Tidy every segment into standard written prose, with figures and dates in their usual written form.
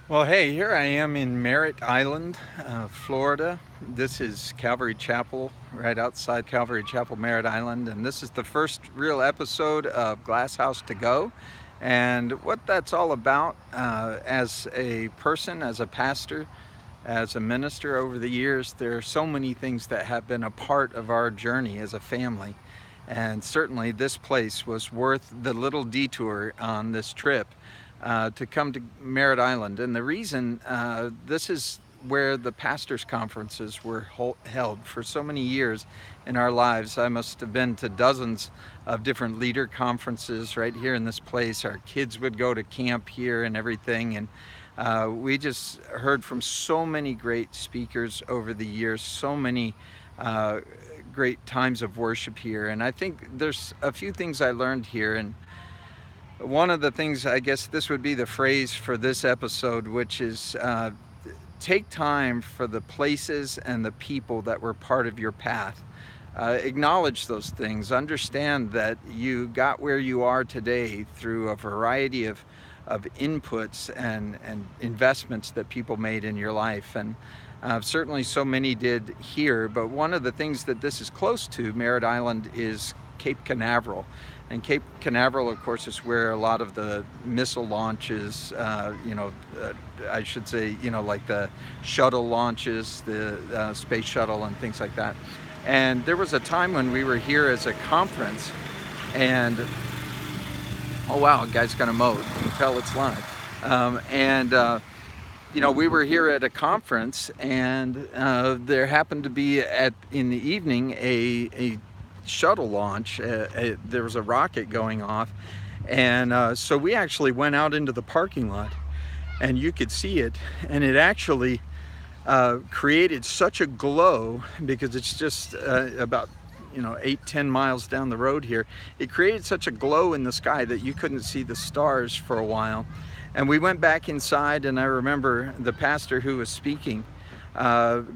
Well, hey, here I am in Merritt Island, Florida. This is Calvary Chapel, right outside Calvary Chapel, Merritt Island, and this is the first real episode of GlassHouse to Go. And what that's all about, as a person, as a pastor, as a minister over the years, there are so many things that have been a part of our journey as a family. And certainly this place was worth the little detour on this trip to come to Merritt Island. And the reason, this is where the pastors' conferences were held for so many years in our lives. I must have been to dozens of different leader conferences right here in this place. Our kids would go to camp here and everything. And we just heard from so many great speakers over the years, so many uh, great times of worship here. And I think there's a few things I learned here. And one of the things, I guess this would be the phrase for this episode, which is take time for the places and the people that were part of your path. Acknowledge those things. Understand that you got where you are today through a variety of inputs and investments that people made in your life. And certainly so many did here. But one of the things that this is close to, Merritt Island, is Cape Canaveral. And Cape Canaveral, of course, is where a lot of the missile launches, I should say, like the shuttle launches, the space shuttle and things like that. And there was a time when we were here as a conference, and oh wow, a guy's gonna mow. You can tell it's live. We were here at a conference, and there happened to be in the evening a shuttle launch. There was a rocket going off, and so we actually went out into the parking lot, and you could see it, and it actually created such a glow because it's just about 8-10 miles down the road here. It created such a glow in the sky that you couldn't see the stars for a while. And we went back inside, and I remember the pastor who was speaking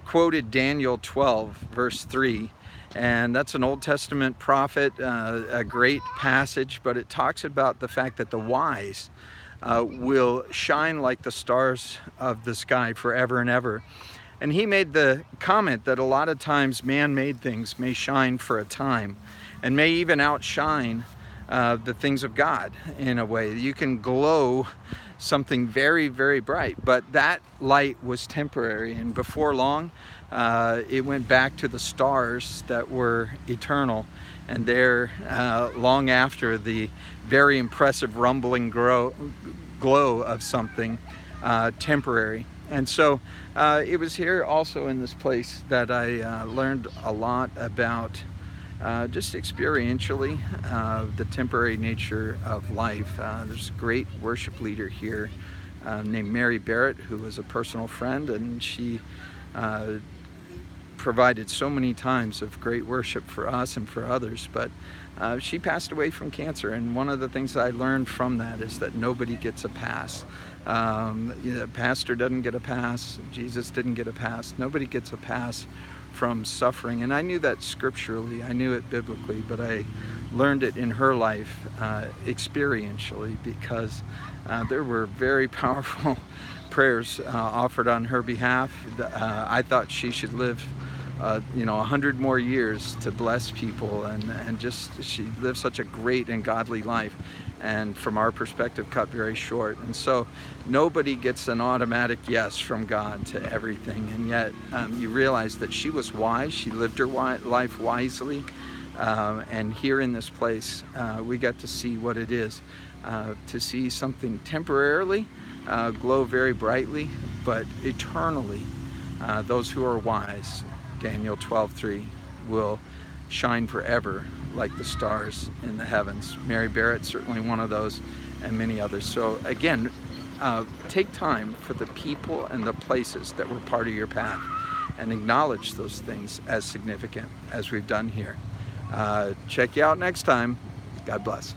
quoted Daniel 12 verse 3, and that's an Old Testament prophet, a great passage, but it talks about the fact that the wise will shine like the stars of the sky forever and ever. And he made the comment that a lot of times man-made things may shine for a time and may even outshine the things of God in a way. You can glow something very, very bright, but that light was temporary, and before long it went back to the stars that were eternal, and there long after the very impressive rumbling glow of something temporary. And so it was here also in this place that I learned a lot about just experientially the temporary nature of life. There's a great worship leader here named Mary Barrett, who was a personal friend, and she provided so many times of great worship for us and for others. But she passed away from cancer, and one of the things I learned from that is that nobody gets a pass. Pastor doesn't get a pass. Jesus didn't get a pass. Nobody gets a pass from suffering. And I knew that scripturally, I knew it biblically, but I learned it in her life experientially, because there were very powerful prayers offered on her behalf. I thought she should live 100 more years to bless people, and just she lived such a great and godly life, and from our perspective cut very short. And so nobody gets an automatic yes from God to everything, and yet you realize that she was wise. She lived her life wisely, and here in this place we got to see what it is to see something temporarily glow very brightly, but eternally those who are wise, Daniel 12:3, will shine forever like the stars in the heavens. Mary Barrett, certainly one of those, and many others. So again, take time for the people and the places that were part of your path, and acknowledge those things as significant as we've done here. Check you out next time. God bless.